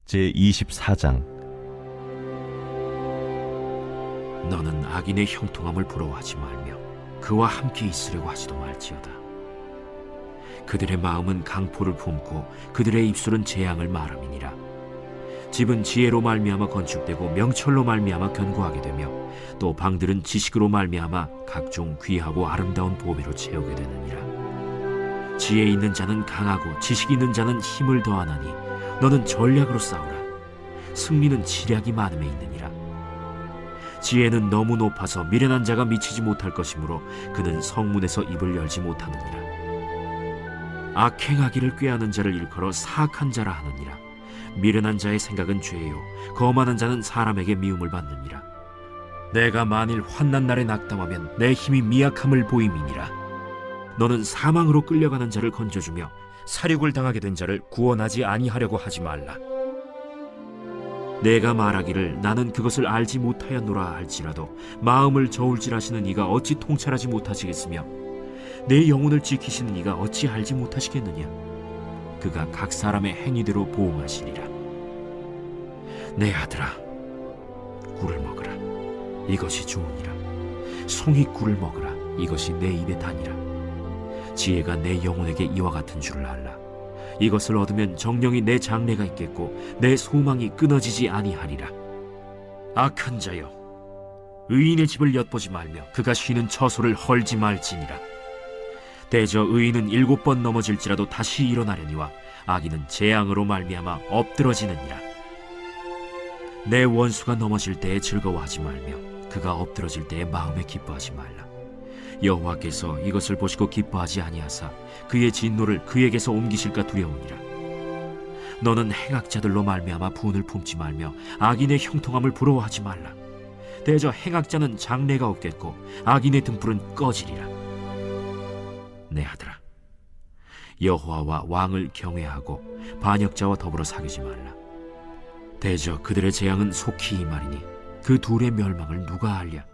제24장. 너는 악인의 형통함을 부러워하지 말며 그와 함께 있으려고 하지도 말지어다. 그들의 마음은 강포를 품고 그들의 입술은 재앙을 말함이니라. 집은 지혜로 말미암아 건축되고 명철로 말미암아 견고하게 되며 또 방들은 지식으로 말미암아 각종 귀하고 아름다운 보배로 채우게 되느니라. 지혜 있는 자는 강하고 지식 있는 자는 힘을 더하나니 너는 전략으로 싸우라. 승리는 지략이 많음에 있느니라. 지혜는 너무 높아서 미련한 자가 미치지 못할 것이므로 그는 성문에서 입을 열지 못하느니라. 악행하기를 꾀하는 자를 일컬어 사악한 자라 하느니라. 미련한 자의 생각은 죄요 거만한 자는 사람에게 미움을 받느니라. 내가 만일 환난 날에 낙담하면 내 힘이 미약함을 보임이니라. 너는 사망으로 끌려가는 자를 건져주며 살육을 당하게 된 자를 구원하지 아니하려고 하지 말라. 내가 말하기를 나는 그것을 알지 못하였노라 할지라도 마음을 저울질하시는 이가 어찌 통찰하지 못하시겠으며 내 영혼을 지키시는 이가 어찌 알지 못하시겠느냐. 그가 각 사람의 행위대로 보응하시리라. 내 아들아, 꿀을 먹으라. 이것이 좋으니라. 송이 꿀을 먹으라. 이것이 내 입에 다니라. 지혜가 내 영혼에게 이와 같은 줄을 알라. 이것을 얻으면 정령이 내 장래가 있겠고 내 소망이 끊어지지 아니하리라. 악한 자여, 의인의 집을 엿보지 말며 그가 쉬는 처소를 헐지 말지니라. 대저 의인은 7번 넘어질지라도 다시 일어나려니와 악인은 재앙으로 말미암아 엎드러지느니라. 내 원수가 넘어질 때에 즐거워하지 말며 그가 엎드러질 때에 마음에 기뻐하지 말라. 여호와께서 이것을 보시고 기뻐하지 아니하사 그의 진노를 그에게서 옮기실까 두려우니라. 너는 행악자들로 말미암아 분을 품지 말며 악인의 형통함을 부러워하지 말라. 대저 행악자는 장래가 없겠고 악인의 등불은 꺼지리라. 내 아들아, 여호와와 왕을 경외하고 반역자와 더불어 사귀지 말라. 대저 그들의 재앙은 속히 임하리니 그 둘의 멸망을 누가 알랴.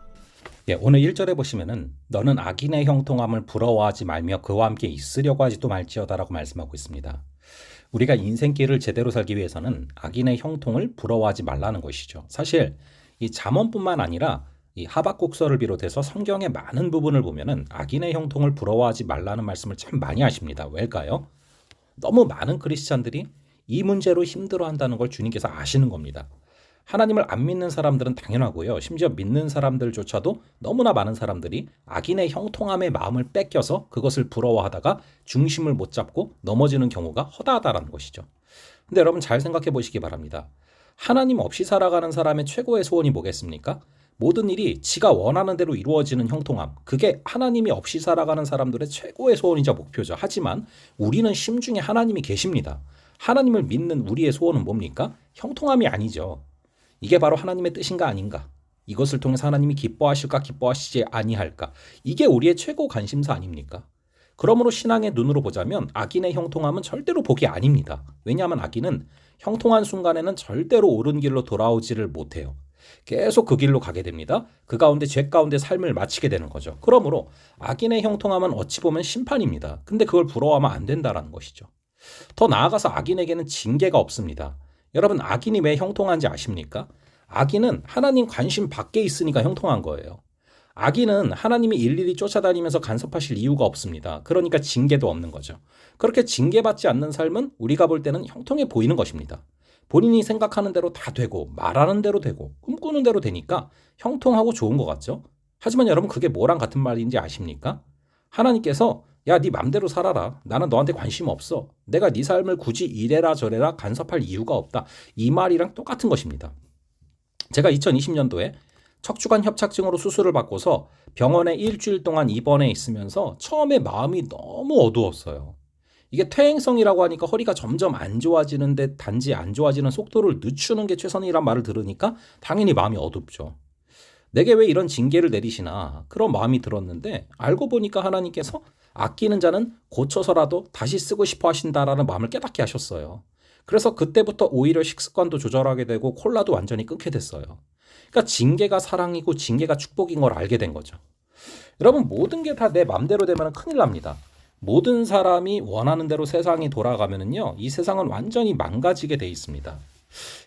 오늘 1절에 보시면은 너는 악인의 형통함을 부러워하지 말며 그와 함께 있으려고 하지도 말지어다라고 말씀하고 있습니다. 우리가 인생길을 제대로 살기 위해서는 악인의 형통을 부러워하지 말라는 것이죠. 사실 이 잠언뿐만 아니라 이 하박국서를 비롯해서 성경의 많은 부분을 보면은 악인의 형통을 부러워하지 말라는 말씀을 참 많이 하십니다. 왜일까요? 너무 많은 크리스찬들이 이 문제로 힘들어한다는 걸 주님께서 아시는 겁니다. 하나님을 안 믿는 사람들은 당연하고요. 심지어 믿는 사람들조차도 너무나 많은 사람들이 악인의 형통함의 마음을 뺏겨서 그것을 부러워하다가 중심을 못 잡고 넘어지는 경우가 허다하다라는 것이죠. 근데 여러분 잘 생각해 보시기 바랍니다. 하나님 없이 살아가는 사람의 최고의 소원이 뭐겠습니까? 모든 일이 지가 원하는 대로 이루어지는 형통함. 그게 하나님이 없이 살아가는 사람들의 최고의 소원이자 목표죠. 하지만 우리는 심중에 하나님이 계십니다. 하나님을 믿는 우리의 소원은 뭡니까? 형통함이 아니죠. 이게 바로 하나님의 뜻인가 아닌가? 이것을 통해서 하나님이 기뻐하실까 기뻐하시지 아니할까? 이게 우리의 최고 관심사 아닙니까? 그러므로 신앙의 눈으로 보자면 악인의 형통함은 절대로 복이 아닙니다. 왜냐하면 악인은 형통한 순간에는 절대로 옳은 길로 돌아오지를 못해요. 계속 그 길로 가게 됩니다. 그 가운데 죄 가운데 삶을 마치게 되는 거죠. 그러므로 악인의 형통함은 어찌 보면 심판입니다. 근데 그걸 부러워하면 안 된다는 것이죠. 더 나아가서 악인에게는 징계가 없습니다. 여러분 악인이 왜 형통한지 아십니까? 악인은 하나님 관심 밖에 있으니까 형통한 거예요. 악인은 하나님이 일일이 쫓아다니면서 간섭하실 이유가 없습니다. 그러니까 징계도 없는 거죠. 그렇게 징계받지 않는 삶은 우리가 볼 때는 형통해 보이는 것입니다. 본인이 생각하는 대로 다 되고 말하는 대로 되고 꿈꾸는 대로 되니까 형통하고 좋은 것 같죠? 하지만 여러분 그게 뭐랑 같은 말인지 아십니까? 하나님께서 야, 네 맘대로 살아라. 나는 너한테 관심 없어. 내가 네 삶을 굳이 이래라 저래라 간섭할 이유가 없다. 이 말이랑 똑같은 것입니다. 제가 2020년도에 척추관 협착증으로 수술을 받고서 병원에 일주일 동안 입원해 있으면서 처음에 마음이 너무 어두웠어요. 이게 퇴행성이라고 하니까 허리가 점점 안 좋아지는데 단지 안 좋아지는 속도를 늦추는 게 최선이란 말을 들으니까 당연히 마음이 어둡죠. 내게 왜 이런 징계를 내리시나 그런 마음이 들었는데 알고 보니까 하나님께서 아끼는 자는 고쳐서라도 다시 쓰고 싶어 하신다라는 마음을 깨닫게 하셨어요. 그래서 그때부터 오히려 식습관도 조절하게 되고 콜라도 완전히 끊게 됐어요. 그러니까 징계가 사랑이고 징계가 축복인 걸 알게 된 거죠. 여러분 모든 게 다 내 맘대로 되면 큰일 납니다. 모든 사람이 원하는 대로 세상이 돌아가면은요, 이 세상은 완전히 망가지게 돼 있습니다.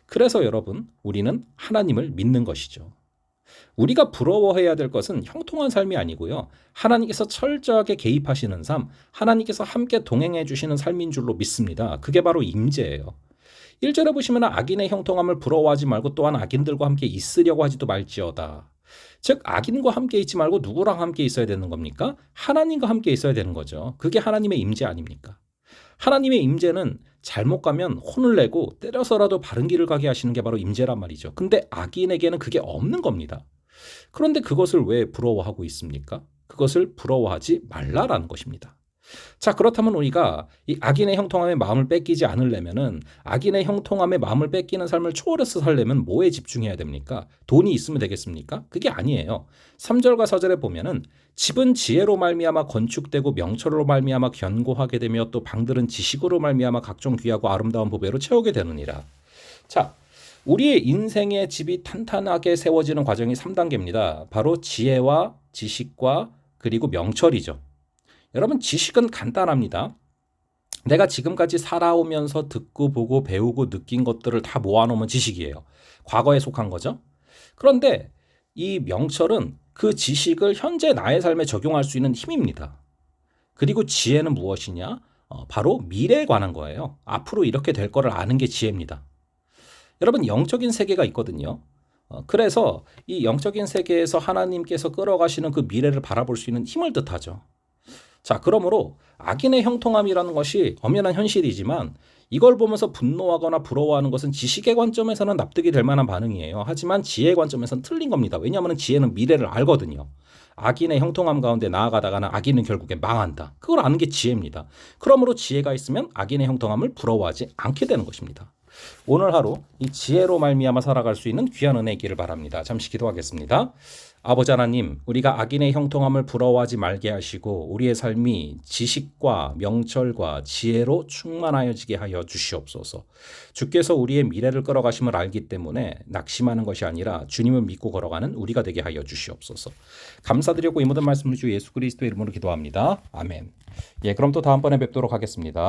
그래서 여러분, 우리는 하나님을 믿는 것이죠. 우리가 부러워해야 될 것은 형통한 삶이 아니고요. 하나님께서 철저하게 개입하시는 삶, 하나님께서 함께 동행해 주시는 삶인 줄로 믿습니다. 그게 바로 임재예요. 1절에 보시면 악인의 형통함을 부러워하지 말고 또한 악인들과 함께 있으려고 하지도 말지어다. 즉 악인과 함께 있지 말고 누구랑 함께 있어야 되는 겁니까? 하나님과 함께 있어야 되는 거죠. 그게 하나님의 임재 아닙니까? 하나님의 임재는 잘못 가면 혼을 내고 때려서라도 바른 길을 가게 하시는 게 바로 임재란 말이죠. 근데 악인에게는 그게 없는 겁니다. 그런데 그것을 왜 부러워하고 있습니까? 그것을 부러워하지 말라라는 것입니다. 자, 그렇다면 우리가 이 악인의 형통함의 마음을 뺏기지 않으려면은 악인의 형통함의 마음을 뺏기는 삶을 초월해서 살려면 뭐에 집중해야 됩니까? 돈이 있으면 되겠습니까? 그게 아니에요. 3절과 4절에 보면은 집은 지혜로 말미암아 건축되고 명철로 말미암아 견고하게 되며 또 방들은 지식으로 말미암아 각종 귀하고 아름다운 보배로 채우게 되느니라. 자, 우리의 인생의 집이 탄탄하게 세워지는 과정이 3단계입니다. 바로 지혜와 지식과 그리고 명철이죠. 여러분, 지식은 간단합니다. 내가 지금까지 살아오면서 듣고 보고 배우고 느낀 것들을 다 모아놓으면 지식이에요. 과거에 속한 거죠. 그런데 이 명철은 그 지식을 현재 나의 삶에 적용할 수 있는 힘입니다. 그리고 지혜는 무엇이냐? 바로 미래에 관한 거예요. 앞으로 이렇게 될 거를 아는 게 지혜입니다. 여러분, 영적인 세계가 있거든요. 그래서 이 영적인 세계에서 하나님께서 끌어가시는 그 미래를 바라볼 수 있는 힘을 뜻하죠. 자, 그러므로 악인의 형통함이라는 것이 엄연한 현실이지만 이걸 보면서 분노하거나 부러워하는 것은 지식의 관점에서는 납득이 될 만한 반응이에요. 하지만 지혜의 관점에서는 틀린 겁니다. 왜냐하면 지혜는 미래를 알거든요. 악인의 형통함 가운데 나아가다가는 악인은 결국에 망한다. 그걸 아는 게 지혜입니다. 그러므로 지혜가 있으면 악인의 형통함을 부러워하지 않게 되는 것입니다. 오늘 하루 이 지혜로 말미암아 살아갈 수 있는 귀한 은혜 있기를 바랍니다. 잠시 기도하겠습니다. 아버지 하나님, 우리가 악인의 형통함을 부러워하지 말게 하시고 우리의 삶이 지식과 명철과 지혜로 충만하여지게 하여 주시옵소서. 주께서 우리의 미래를 끌어가심을 알기 때문에 낙심하는 것이 아니라 주님을 믿고 걸어가는 우리가 되게 하여 주시옵소서. 감사드리고 이 모든 말씀을 주 예수 그리스도의 이름으로 기도합니다. 아멘. 예, 그럼 또 다음번에 뵙도록 하겠습니다.